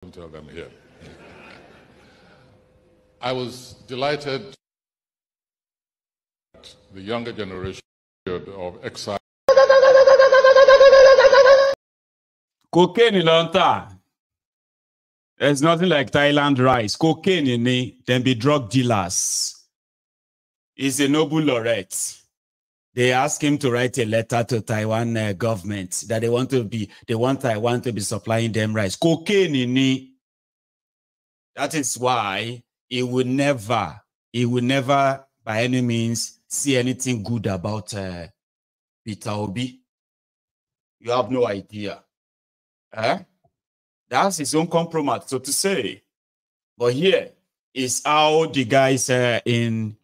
I'll tell them here. I was delighted that the younger generation of exile. Cocaine in Lanta. There's nothing like Thailand rice. Cocaine in it, then be drug dealers. He's a Nobel laureate. They asked him to write a letter to Taiwan government that they want Taiwan to be supplying them rice. Cocaine in it. That is why he would never by any means see anything good about Peter Obi. You have no idea. That's his own compromise, so to say. But here is how the guys in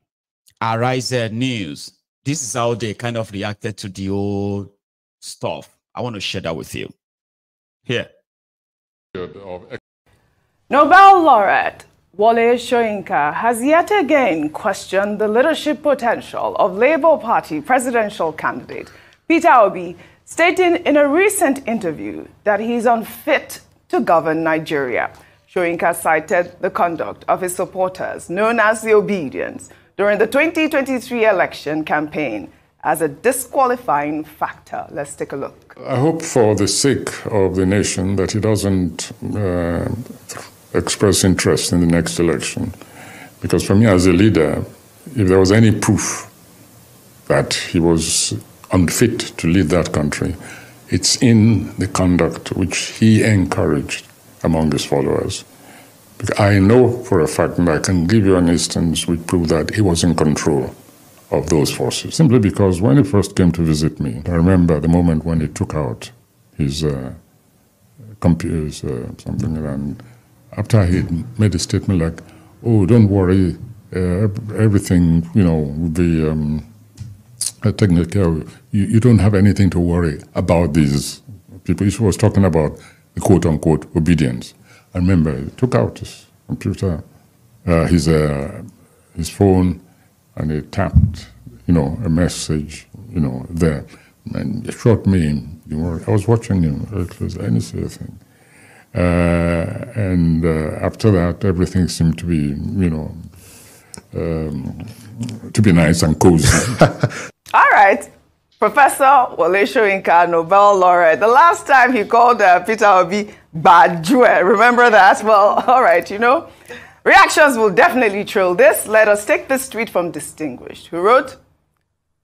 Arise News, this is how they kind of reacted to the old stuff. I want to share that with you. Here. Nobel laureate Wole Soyinka has yet again questioned the leadership potential of Labour Party presidential candidate Peter Obi, stating in a recent interview that he's unfit to govern Nigeria. Soyinka cited the conduct of his supporters, known as the Obidients, during the 2023 election campaign as a disqualifying factor. Let's take a look. I hope for the sake of the nation that he doesn't express interest in the next election. Because for me as a leader, if there was any proof that he was unfit to lead that country, it's in the conduct which he encouraged among his followers. Because I know for a fact, and I can give you an instance which proved that he was in control of those forces. Simply because when he first came to visit me, I remember the moment when he took out his computers, something, and after he made a statement like, "Oh, don't worry, everything, will be taken care of. You don't have anything to worry about these people." He was talking about the quote-unquote obedience. I remember he took out his computer, his phone, and he tapped, a message, there. And he shot me. I was watching him very closely. I didn't say a thing. And after that, everything seemed to be, to be nice and cozy. All right. Professor Wole Soyinka, Nobel laureate. The last time he called Peter Obi Bajue, remember that? Well, all right, Reactions will definitely trail this. Let us take this tweet from Distinguished, who wrote,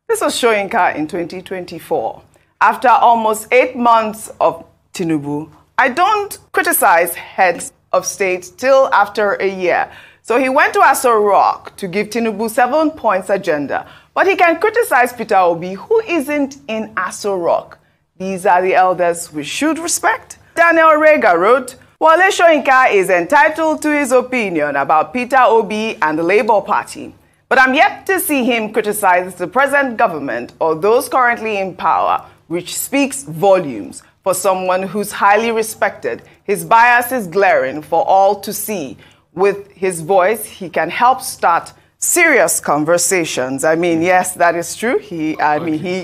"This was Soyinka in 2024. After almost 8 months of Tinubu, I don't criticize heads of state till after a year. So he went to Aso Rock to give Tinubu 7 points agenda. But he can criticize Peter Obi, who isn't in Aso Rock. These are the elders we should respect." Daniel Rega wrote, "Wole Soyinka is entitled to his opinion about Peter Obi and the Labour Party. But I'm yet to see him criticize the present government or those currently in power, which speaks volumes for someone who's highly respected. His bias is glaring for all to see. With his voice, he can help start serious conversations." I mean, yes, that is true. He,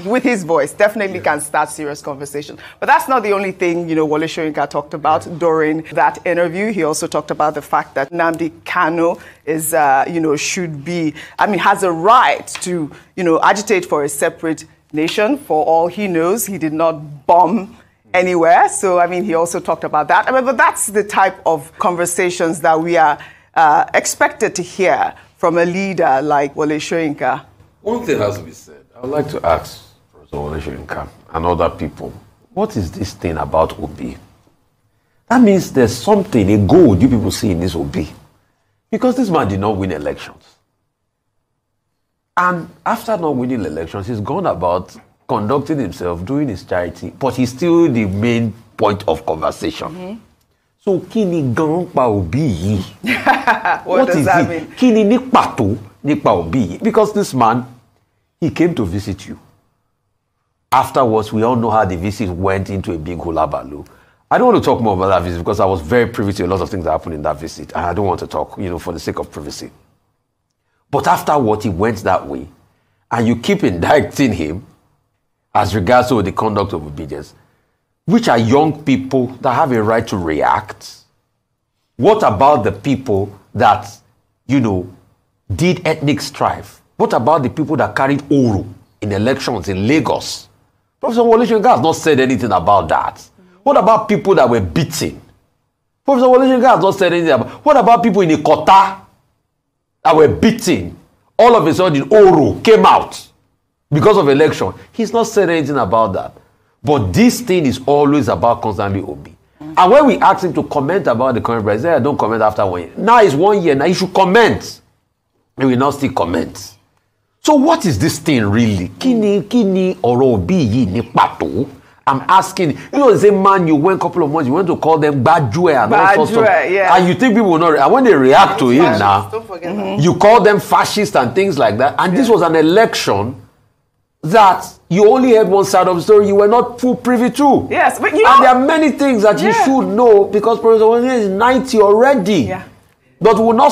with his voice, definitely can start serious conversations. But that's not the only thing, Wole Soyinka talked about during that interview. He also talked about the fact that Nnamdi Kanu is, has a right to, agitate for a separate nation. For all he knows, he did not bomb anywhere. So, he also talked about that. But that's the type of conversations that we are expected to hear from a leader like Wole Soyinka. One thing has to be said. I would like to ask Professor Wole Soyinka and other people, what is this thing about Obi? That means there's something, a gold you people see in this Obi. Because this man did not win elections. And after not winning elections, he's gone about conducting himself, doing his charity, but he's still the main point of conversation. Mm-hmm. So, kini gan pa Obi? What does that mean? Kini ni pato ni pa Obi? Because this man, he came to visit you. Afterwards, we all know how the visit went into a big hula baloo. I don't want to talk more about that visit because I was very privy to a lot of things that happened in that visit, and I don't want to talk, for the sake of privacy. But afterwards, he went that way, and you keep indicting him as regards to the conduct of obedience, which are young people that have a right to react What about the people that, you know, did ethnic strife? What about the people that carried Oro in elections in Lagos? Professor Wole Soyinka has not said anything about that. What about people that were beaten? Professor Wole Soyinka has not said anything about. What about people in Ikota that were beaten? All of a sudden, Oro came out because of election. He's not said anything about that. But this thing is always about constantly Obi. And when we ask him to comment about the current president, I don't comment after 1 year. Now it's 1 year. Now he should comment. He will not still comment. So what is this thing really? Kini or Obi yi ni pato? I'm asking. You know, the same man you went a couple of months, you went to call them Badjue and all sorts of. Yeah. And you think people will not. And when they react to him now, don't forget that. you call them fascists and things like that. And this was an election that you only heard one side of the story. You were not full privy to. Yes, but you know, and there are many things that you should know because Professor Wole is 90 already. Yeah. But we will not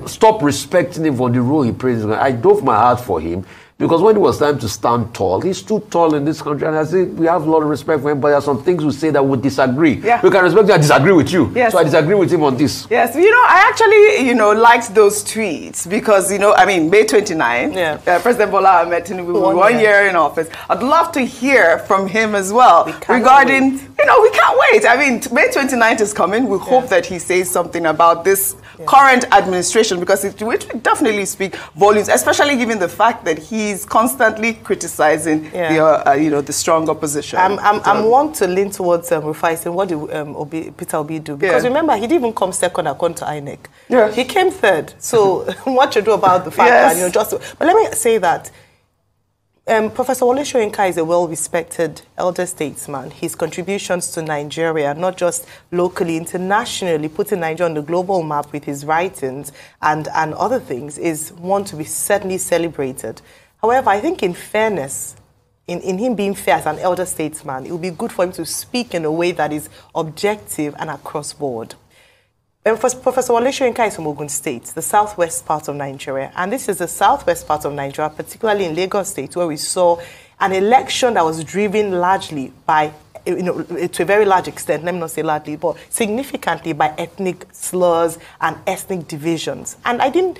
stop respecting him for the role he plays. I dove my heart for him because when it was time to stand tall, he stood tall in this country. And I say we have a lot of respect for him, but there are some things we say that we disagree. Yeah. We can respect you and disagree with you. Yes. So I disagree with him on this. Yes, you know, I actually, you know, liked those tweets because, you know, I mean, May 29, President Bola Ahmed Tinubu, 1 year in office. I'd love to hear from him as well regarding, you know, we can't wait. I mean, May 29th is coming. We hope that he says something about this current administration because it will definitely speak volumes, especially given the fact that he's constantly criticizing the, you know, the strong opposition. I'm one to lean towards revising what did Peter Obi do? Because remember, he didn't even come second according to INEC. Yeah. He came third. So what you do about the fact that, you know, just... But let me say that Professor Wole Soyinka is a well-respected elder statesman. His contributions to Nigeria, not just locally, internationally, putting Nigeria on the global map with his writings and other things, is one to be certainly celebrated. However, I think in fairness, in him being fair as an elder statesman, it would be good for him to speak in a way that is objective and across board. Professor Wole Soyinka is from Ogun State, the southwest part of Nigeria. And this is the southwest part of Nigeria, particularly in Lagos State, where we saw an election that was driven largely by, you know, to a very large extent, let me not say largely, but significantly by ethnic slurs and ethnic divisions. And I didn't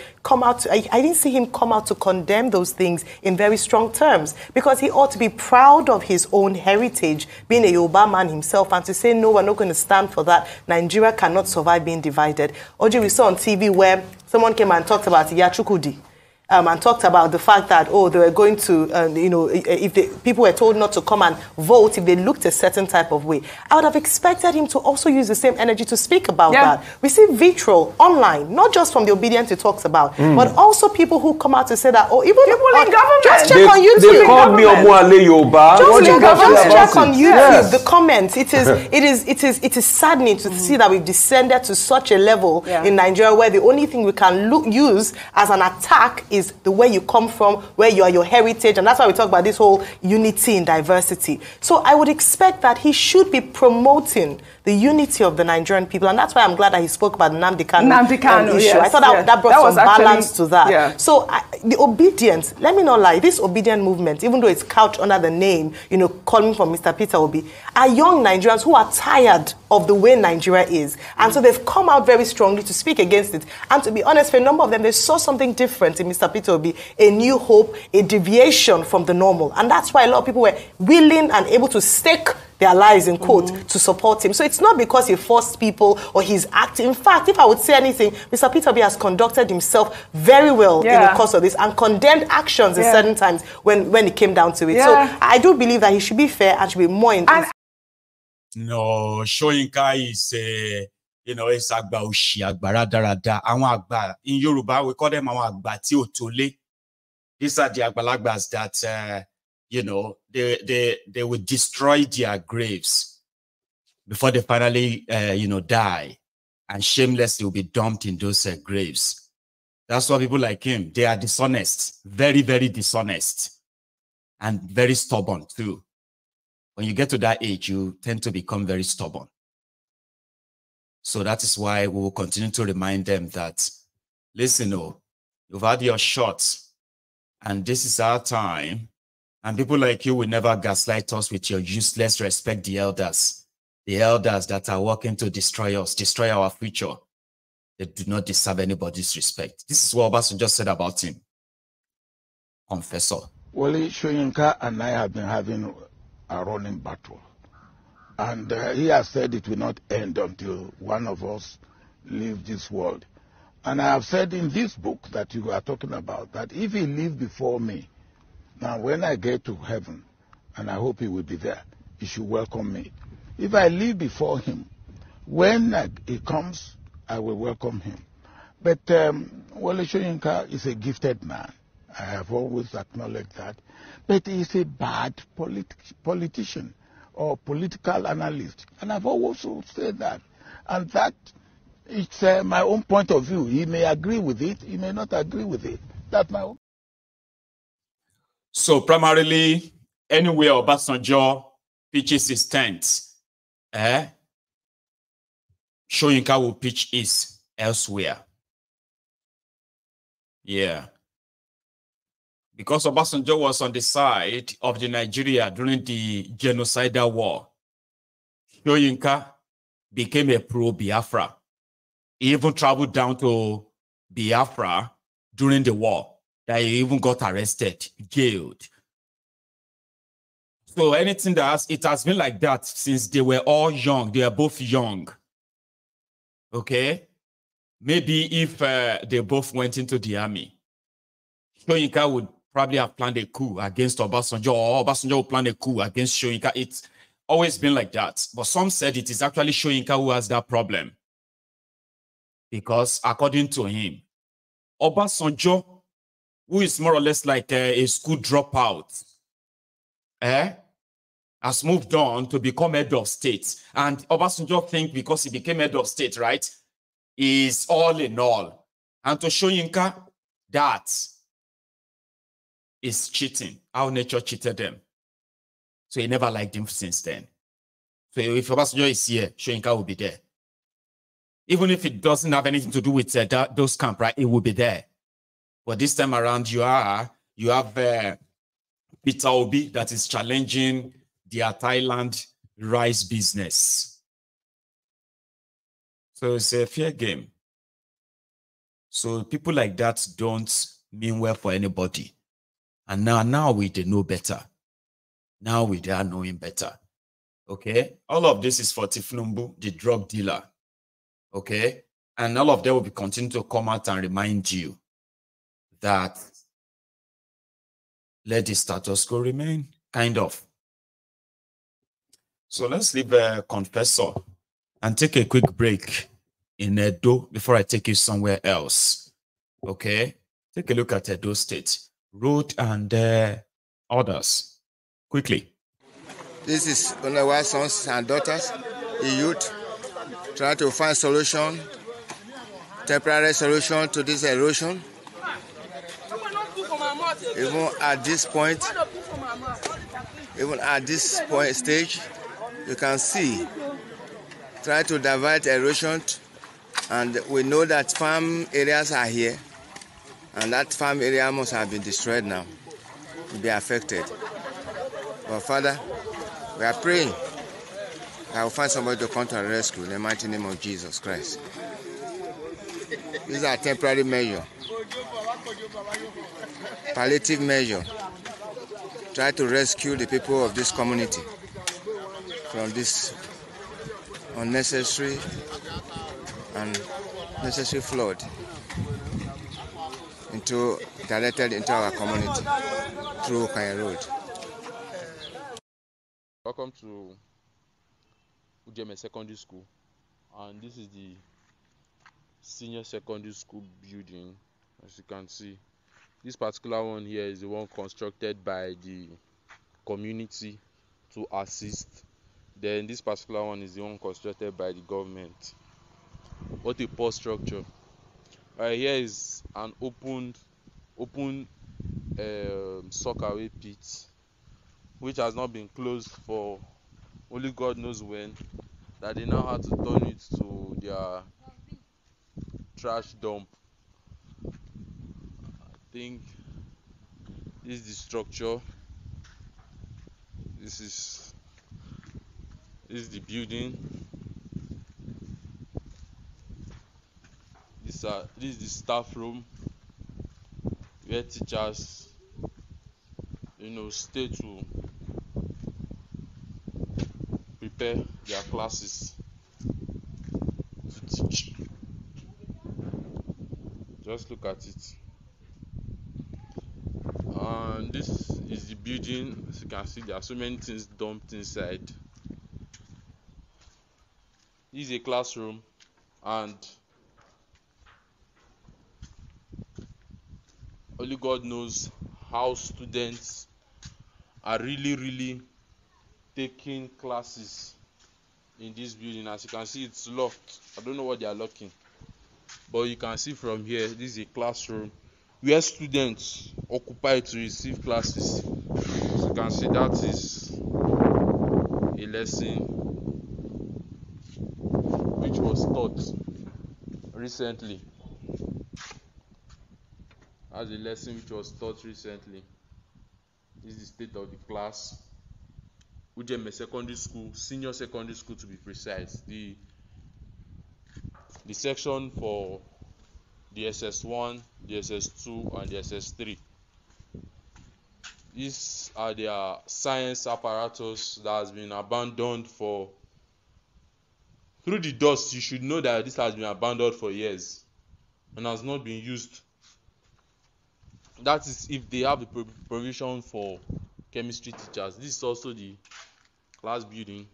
see him come out to condemn those things in very strong terms, because he ought to be proud of his own heritage, being a Yoruba man himself, and to say, no, we're not going to stand for that. Nigeria cannot survive being divided. Oji, we saw on TV where someone came and talked about Yachukudi. And talked about the fact that, oh, they were going to, you know, if people were told not to come and vote if they looked a certain type of way. I would have expected him to also use the same energy to speak about that. We see vitriol online, not just from the Obidients he talks about, but also people who come out to say that, oh, even people in government. Just check on YouTube. They called me Omuale Yoruba. Just check on YouTube, the comments. It is saddening to see that we've descended to such a level in Nigeria where the only thing we can use as an attack is the way you come from, where you are, your heritage, and that's why we talk about this whole unity in diversity. So I would expect that he should be promoting the unity of the Nigerian people, and that's why I'm glad that he spoke about the Nnamdi Kanu issue. I thought that brought some balance to that. So the Obidients, let me not lie, this Obidient movement, even though it's couched under the name, you know, calling from Mr. Peter Obi, are young Nigerians who are tired of the way Nigeria is. And so they've come out very strongly to speak against it. And to be honest, for a number of them, they saw something different in Mr. Peter Obi, a new hope, a deviation from the normal. And that's why a lot of people were willing and able to stake their lives, in quote, to support him. So it's not because he forced people or he's acting. In fact, if I would say anything, Mr. Peter Obi has conducted himself very well in the course of this and condemned actions at certain times when it came down to it. So I do believe that he should be fair and should be more in No, Soyinka is you know, it's agba oshi, agbara darada. Àwọn agba in Yoruba we call them àwọn agba tí ò tó lé. These are the agbalagbas that you know, they will destroy their graves before they finally you know, die, and shamelessly will be dumped in those graves. That's why people like him, they are dishonest, very, very dishonest, and very stubborn too. When you get to that age, you tend to become very stubborn. So that is why we will continue to remind them that, listen, oh, you've had your shots, and this is our time. And people like you will never gaslight us with your useless respect the elders that are working to destroy us, destroy our future. They do not deserve anybody's respect. This is what Obasanjo said about him. Cornfessor. Wole Soyinka and I have been having a running battle. And he has said it will not end until one of us leave this world. And I have said in this book that you are talking about, that if he lives before me, now when I get to heaven, and I hope he will be there, he should welcome me. If I live before him, when he comes, I will welcome him. But Wole Soyinka is a gifted man. I have always acknowledged that. But he's a bad politician or political analyst. And I've also said that. And that it's my own point of view. He may agree with it, he may not agree with it. That's my own. So primarily, anywhere Obasanjo pitches his tent, Soyinka will pitch his elsewhere. Yeah. Because Obasanjo was on the side of the Nigeria during the genocidal war, Soyinka became a pro-Biafra. He even traveled down to Biafra during the war. That he even got arrested, jailed. So anything it has been like that since they were all young. They are both young. Okay? Maybe if they both went into the army, Soyinka would probably have planned a coup against Obasanjo, or Obasanjo would plan a coup against Soyinka. It's always been like that. But some said it is actually Soyinka who has that problem. Because according to him, Obasanjo, who is more or less like a school dropout, has moved on to become head of state. And Obasanjo thinks because he became head of state, right, is all in all. And to Soyinka, that is cheating, how nature cheated them. So he never liked him since then. So if Obasanjo is here, Soyinka will be there. Even if it doesn't have anything to do with those camps, right, it will be there. But this time around, you have Peter Obi that is challenging their Thailand rice business. So it's a fair game. So people like that don't mean well for anybody. And now they know better. Now they are knowing better. Okay? All of this is for Tifnumbu, the drug dealer. Okay? And all of them will be continuing to come out and remind you that let the status quo remain, kind of. So let's leave Cornfessor and take a quick break in Edo before I take you somewhere else. Okay? Take a look at Edo State. Road and others. Quickly. This is one of our sons and daughters, the youth, trying to find solution, temporary solution to this erosion. Even at this point stage, you can see, try to divert erosion, and we know that farm areas are here, and that farm area must have been destroyed now, to be affected. But Father, we are praying I will find somebody to come to our rescue in the mighty name of Jesus Christ. These are temporary measures, palliative measure. Try to rescue the people of this community from this unnecessary and necessary flood directed into our community through Okanya Road. Welcome to Udieme Secondary School, and this is the senior secondary school building. As you can see, this particular one here is the one constructed by the community to assist. Then this particular one is the one constructed by the government. What a poor structure. Here is an open sockaway pit, which has not been closed for only God knows when, that they now had to turn it to their trash dump. I think this is the structure. This is the building. this is the staff room where teachers, stay to prepare their classes to teach. Just look at it. And this is the building. As you can see, there are so many things dumped inside. This is a classroom, and only God knows how students are really taking classes in this building. As you can see, it's locked. I don't know what they are locking, but you can see from here, this is a classroom where students occupy to receive classes. As you can see, that is a lesson which was taught recently. That's a lesson which was taught recently. This is the state of the class. Ujeme Secondary School, Senior Secondary School to be precise. The section for the SS1, the SS2, and the SS3. These are their science apparatus that has been abandoned for. Through the dust, you should know that this has been abandoned for years and has not been used. That is if they have the provision for chemistry teachers. This is also the class building.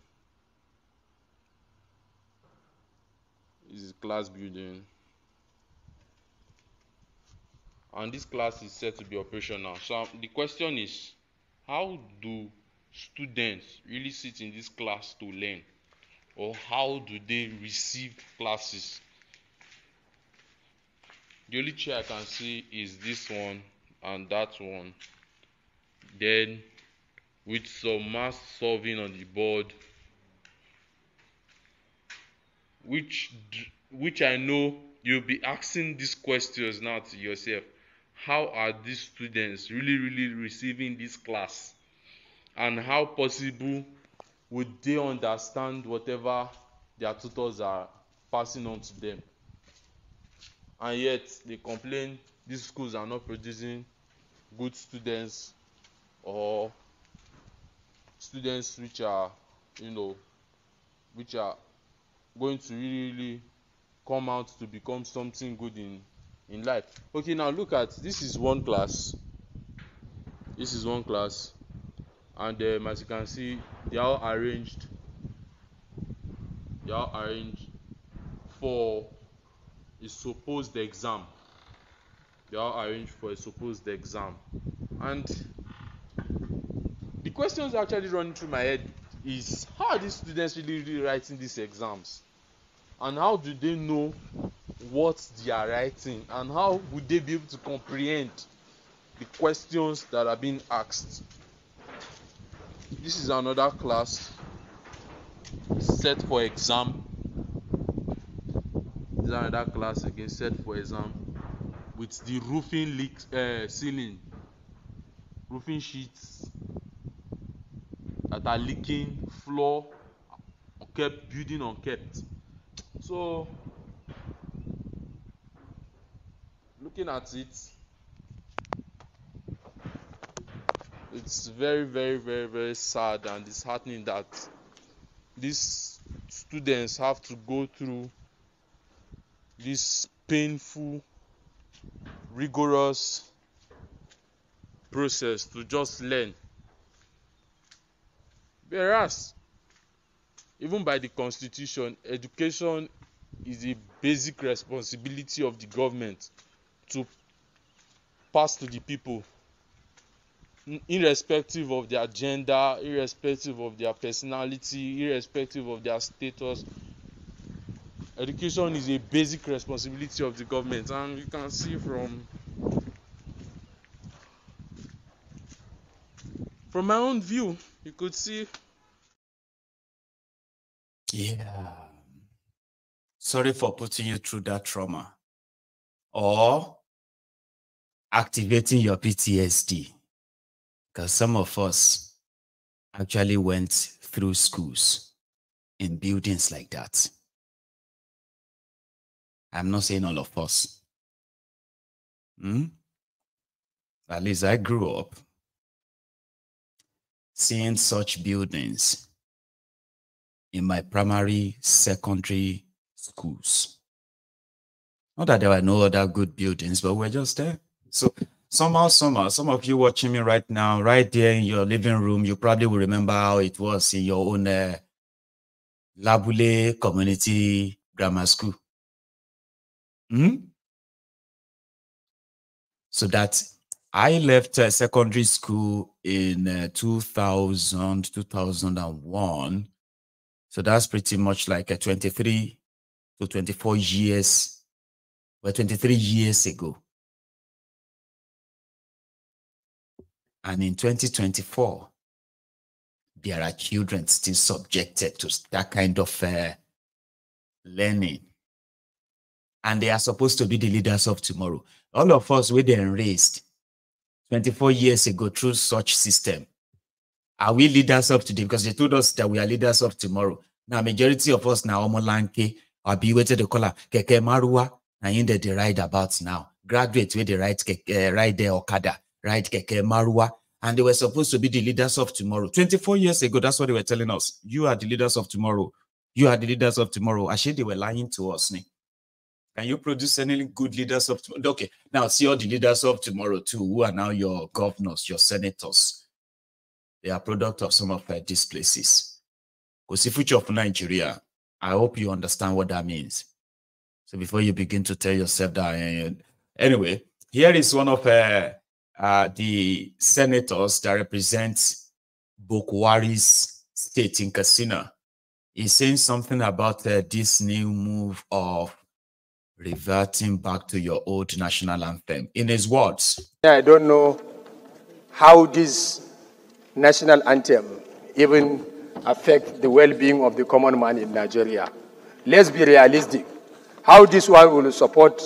This is class building. And this class is set to be operational. So the question is, how do students really sit in this class to learn? Or how do they receive classes? The only chair I can see is this one and that one. Then with some math solving on the board, which I know you'll be asking these questions now to yourself. How are these students really receiving this class? And how possible would they understand whatever their tutors are passing on to them? And yet they complain these schools are not producing good students, or students which are going to really come out to become something good in life. Okay, now look at this. Is one class. This is one class, and as you can see, they are arranged for a supposed exam. They are arranged for a supposed exam, and the questions actually running through my head is, how are these students really writing these exams, and how do they know what they are writing, and how would they be able to comprehend the questions that are being asked? This is another class set for exam. This is another class again set for exam, with the roofing ceiling, roofing sheets that are leaking, floor kept, building unkept. So looking at it, it's very sad and disheartening that these students have to go through this painful, rigorous process to just learn. Whereas, even by the constitution, education is a basic responsibility of the government to pass to the people, irrespective of their gender, irrespective of their personality, irrespective of their status. Education is a basic responsibility of the government, and you can see from my own view, you could see. Yeah. Sorry for putting you through that trauma or activating your PTSD, because some of us actually went through schools in buildings like that. I'm not saying all of us. At least I grew up seeing such buildings in my primary, secondary schools. Not that there were no other good buildings, but we're just there. So somehow, some of you watching me right now, right there in your living room, you probably will remember how it was in your own Labule Community Grammar School. So that I left secondary school in 2000, 2001. So that's pretty much like 23 to 24 years, well, 23 years ago. And in 2024, there are children still subjected to that kind of learning. And they are supposed to be the leaders of tomorrow. All of us were then raised 24 years ago through such system. Are we leaders of today? Because they told us that we are leaders of tomorrow. Now, majority of us now, Omolanke, or be waited to call Keke Marua, and they ride about now. Graduates where they ride their Okada, ride Keke Marua, and they were supposed to be the leaders of tomorrow. 24 years ago, that's what they were telling us. You are the leaders of tomorrow. You are the leaders of tomorrow. Actually, they were lying to us. Can you produce any good leaders of tomorrow? Okay, now see all the leaders of tomorrow too, who are now your governors, your senators. They are product of some of these places. Because the future of Nigeria, I hope you understand what that means. So before you begin to tell yourself that, anyway, here is one of the senators that represents Bokwari's state in Katsina. He's saying something about this new move of reverting back to your old national anthem. In his words, I don't know how this national anthem even affect the well-being of the common man in Nigeria. Let's be realistic. How this one will support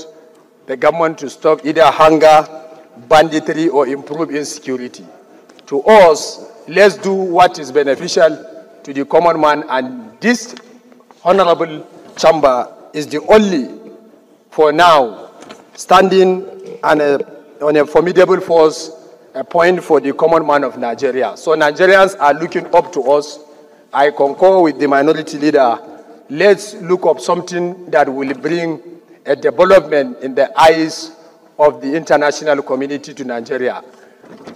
the government to stop either hunger, banditry, or improve insecurity. To us, let's do what is beneficial to the common man, and this honorable chamber is the only, for now, standing on a formidable force, a point for the common man of Nigeria. So Nigerians are looking up to us. I concur with the minority leader. Let's look up something that will bring a development in the eyes of the international community to Nigeria.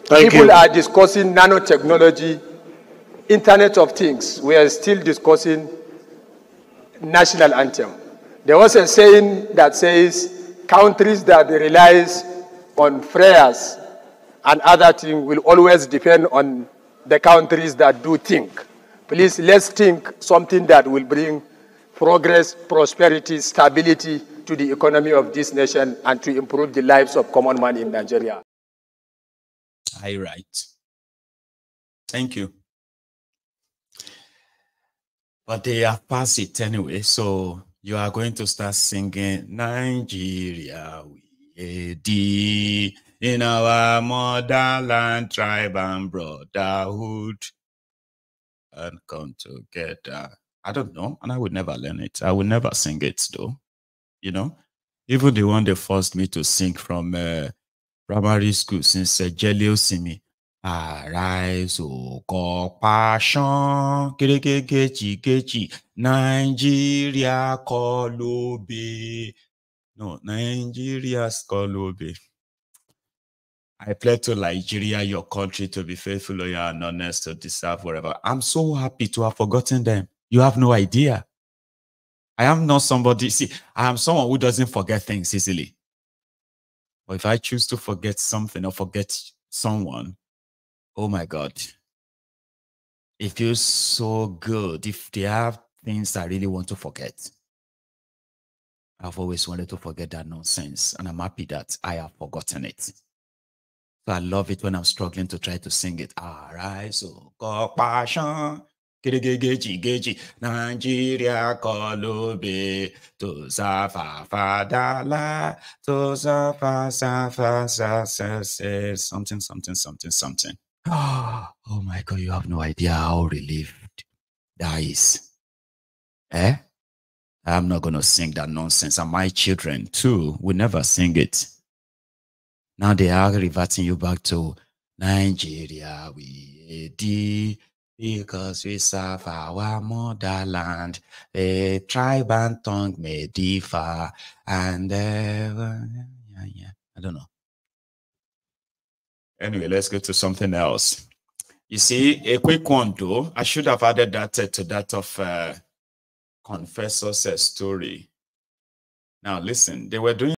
People are discussing nanotechnology, Internet of Things. We are still discussing national anthem. There was a saying that says countries that relies on prayers and other things will always depend on the countries that do think. Please, let's think something that will bring progress, prosperity, stability to the economy of this nation and to improve the lives of common man in Nigeria. All right. Thank you. But they have passed it anyway, so you are going to start singing Nigeria, we in our motherland, tribe and brotherhood, and come together. I don't know, and I would never learn it. I would never sing it, though. You know, even the one they forced me to sing from primary school since Jelly Osimi. Arise, O compassion, Gechi, Nigeria Kolobe. No, Nigeria's Kolobe. I pledge to Nigeria, your country, to be faithful, loyal, and honest, to deserve whatever. I'm so happy to have forgotten them. You have no idea. I am not somebody, see, I am someone who doesn't forget things easily. But if I choose to forget something or forget someone, oh my God, it feels so good. If they have things I really want to forget, I've always wanted to forget that nonsense, and I'm happy that I have forgotten it. So I love it when I'm struggling to try to sing it. Arise, O compassion, Gechi, Nigeria Kolobe, to Zafa Fadala, to Zafa something. Oh my God, you have no idea how relieved that is. I'm not going to sing that nonsense. And my children, too, will never sing it. Now they are reverting you back to Nigeria. We did because we serve our motherland. A tribe and tongue may differ. And I don't know. Anyway, let's go to something else. You see, a quick one though. I should have added that to that of Cornfessor's story. Now listen, they were doing